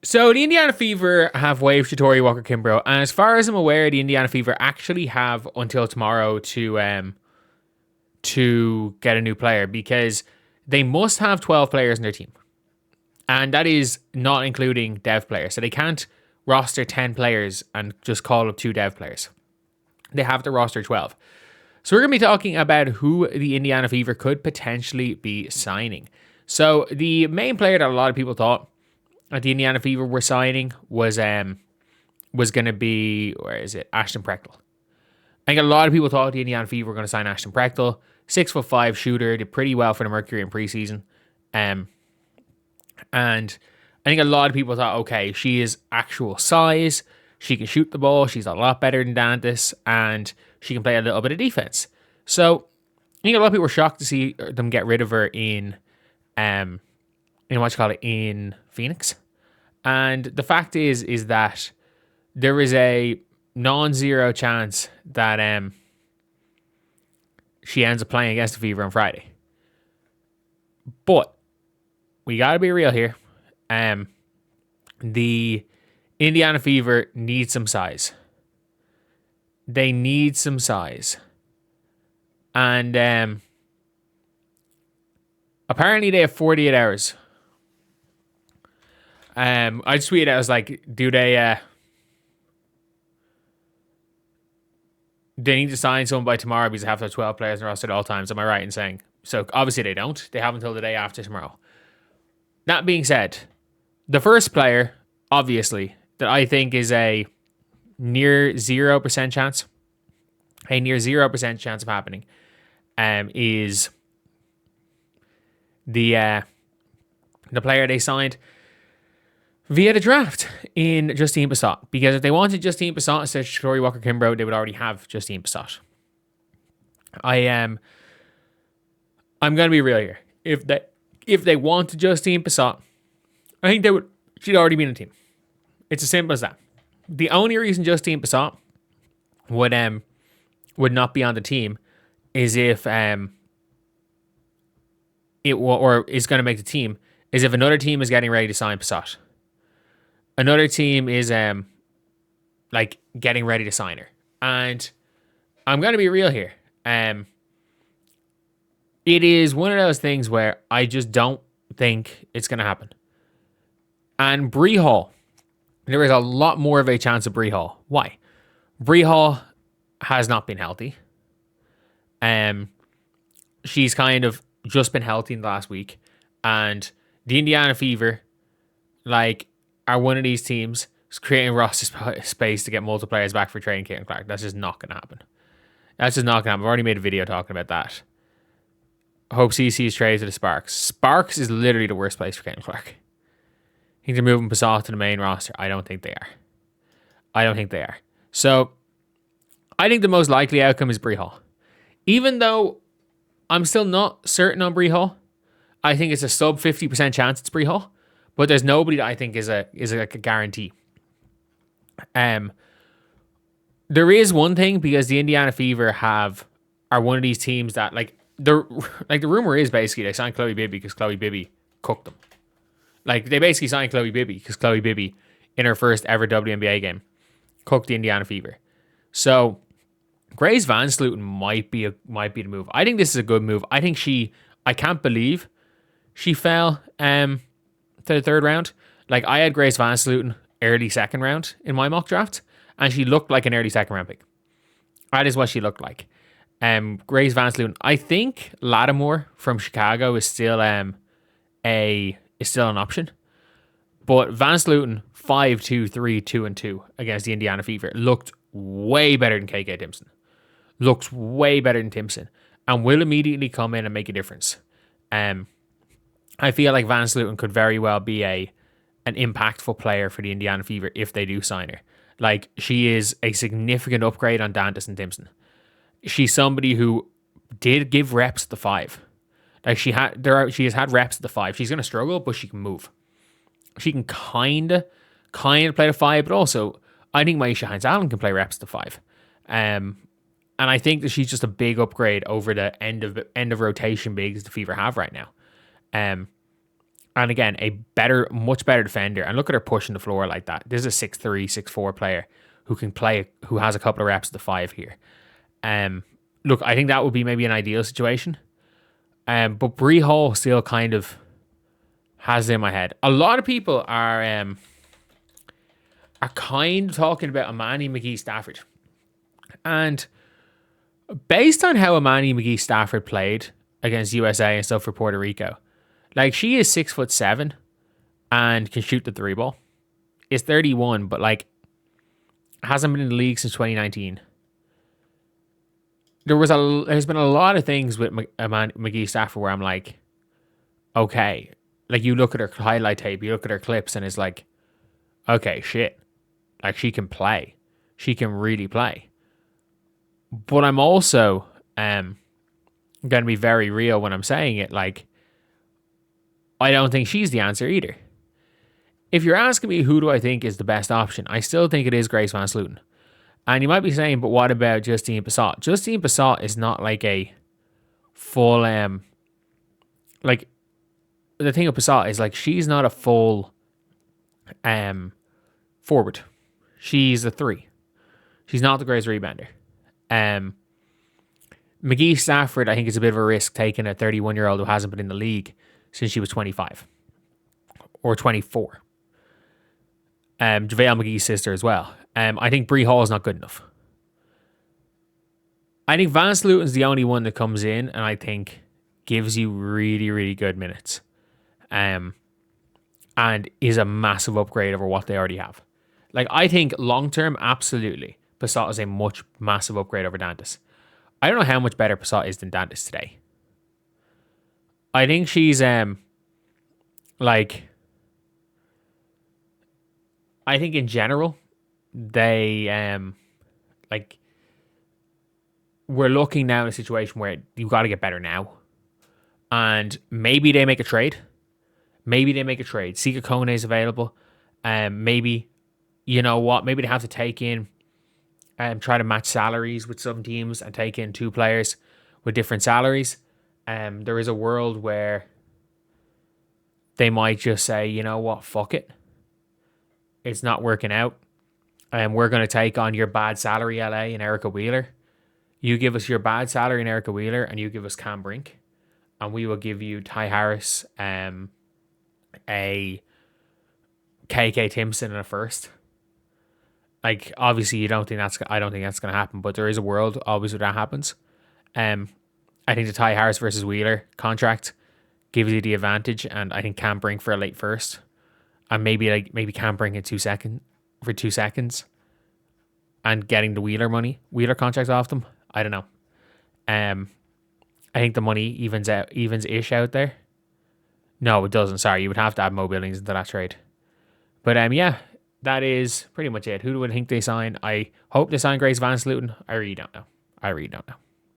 So the Indiana Fever have waived Shatori Walker-Kimbrough, and as far as I'm aware, the Indiana Fever actually have until tomorrow to get a new player, because they must have 12 players in their team, and that is not including dev players. So they can't roster 10 players and just call up 2 dev players. They have to roster 12. So we're going to be talking about who the Indiana Fever could potentially be signing. So the main player that a lot of people thought the Indiana Fever were signing was going to be, where is it? Ashton Prechtel. I think a lot of people thought the Indiana Fever were going to sign Ashton Prechtel. 6'5" shooter, did pretty well for the Mercury in preseason. And I think a lot of people thought, okay, she is actual size. She can shoot the ball. She's a lot better than Dantas, and she can play a little bit of defense. So I think a lot of people were shocked to see them get rid of her in Phoenix. And the fact is that there is a non-zero chance that she ends up playing against the Fever on Friday. But we gotta be real here. The Indiana Fever need some size. They need some size. And apparently they have 48 hours. I just tweeted, I was like, do they need to sign someone by tomorrow because they have to have 12 players in the roster at all times? Am I right in saying? So obviously they don't. They have until the day after tomorrow. That being said, the first player, obviously, that I think is a near 0% chance, of happening, is the player they signed via the draft in Justine Bassett. Because if they wanted Justine Bassett instead of Shatori Walker-Kimbrough, they would already have Justine Bassett. I'm going to be real here. If they wanted Justine Bassett, I think she'd already be in the team. It's as simple as that. The only reason Justine Bassett would not be on the team is if is going to make the team is if another team is getting ready to sign Bassett. Another team is getting ready to sign her. And I'm going to be real here. It is one of those things where I just don't think it's going to happen. And Bree Hall, there is a lot more of a chance of Bree Hall. Why? Bree Hall has not been healthy. She's kind of just been healthy in the last week. And the Indiana Fever, are one of these teams creating roster space to get multiple players back for training Caitlin Clark. That's just not going to happen. I've already made a video talking about that. I hope CC is traded to the Sparks. Sparks is literally the worst place for Caitlin Clark. I think they're moving Bassett to the main roster. I don't think they are. So, I think the most likely outcome is Bree Hall. Even though I'm still not certain on Bree Hall, I think it's a sub 50% chance it's Bree Hall. But there's nobody that I think is a guarantee. There is one thing, because the Indiana Fever are one of these teams that the rumor is basically they signed Chloe Bibby because Chloe Bibby cooked them. They basically signed Chloe Bibby because Chloe Bibby, in her first ever WNBA game, cooked the Indiana Fever. So Grace VanSlooten might be the move. I think this is a good move. I can't believe she fell to the third round. I had Grace VanSlooten early second round in my mock draft, and she looked like an early second round pick. That is what she looked like. Grace VanSlooten. I think Lattimore from Chicago is still an option, but VanSlooten 5'2", 3, 2 and 2 against the Indiana Fever looked way better than KK Timpson. Looks way better than Timpson, and will immediately come in and make a difference. I feel like VanSlooten could very well be an impactful player for the Indiana Fever if they do sign her. She is a significant upgrade on Dantas and Timpson. She's somebody who did give reps at the 5. She has had reps at the 5. She's going to struggle, but she can move. She can kind of play the 5, but also I think Maisha Hines-Allen can play reps at the 5. And I think that she's just a big upgrade over the end of rotation bigs the Fever have right now. And again, much better defender. And look at her pushing the floor like that. This is a 6'3", 6'4" player who can play, who has a couple of reps at the 5 here. Look, I think that would be maybe an ideal situation. But Bree Hall still kind of has it in my head. A lot of people are kind of talking about Amani McGee Stafford. And based on how Amani McGee Stafford played against USA and stuff for Puerto Rico, like, she is 6'7" and can shoot the 3 ball. Is 31, but like hasn't been in the league since 2019. There's been a lot of things with McGee Stafford where I'm like, okay, like you look at her highlight tape, you look at her clips, and it's like, okay, shit, like she can play, she can really play. But I'm also going to be very real when I'm saying it. Like, I don't think she's the answer either. If you're asking me who do I think is the best option, I still think it is Grace VanSlooten. And you might be saying, but what about Justine Passat? Justine Passat is not like a full, like, the thing with Passat is, like, she's not a full forward. She's a 3. She's not the greatest rebounder. McGee Stafford, I think, is a bit of a risk taking a 31-year-old who hasn't been in the league since she was 25 or 24. JaVale McGee's sister as well. I think Bree Hall is not good enough. I think VanSlooten's the only one that comes in and I think gives you really, really good minutes. And is a massive upgrade over what they already have. Like, I think long-term, absolutely, Passat is a massive upgrade over Dantas. I don't know how much better Passat is than Dantas today. I think she's, like, I think in general, they, like, we're looking now in a situation where you've got to get better now. And maybe they make a trade. Sika Kone is available. Maybe, you know what, maybe they have to take in try to match salaries with some teams and take in 2 players with different salaries. There is a world where they might just say, you know what, fuck it. It's not working out. We're going to take on your bad salary, LA, and Erica Wheeler. You give us your bad salary and Erica Wheeler, and you give us Cam Brink. And we will give you Ty Harris, a KK Timpson, and a first. Like, obviously, I don't think that's going to happen, but there is a world always where that happens. I think the Ty Harris versus Wheeler contract gives you the advantage, and I think Cam Brink for a late first, and maybe Cam Brink in 2 seconds, and getting the Wheeler contract off them. I don't know. I think the money evens-ish out there. No, it doesn't. Sorry, you would have to add Mo Billings into that trade. But yeah, that is pretty much it. Who do I think they sign? I hope they sign Grace VanSlooten. I really don't know.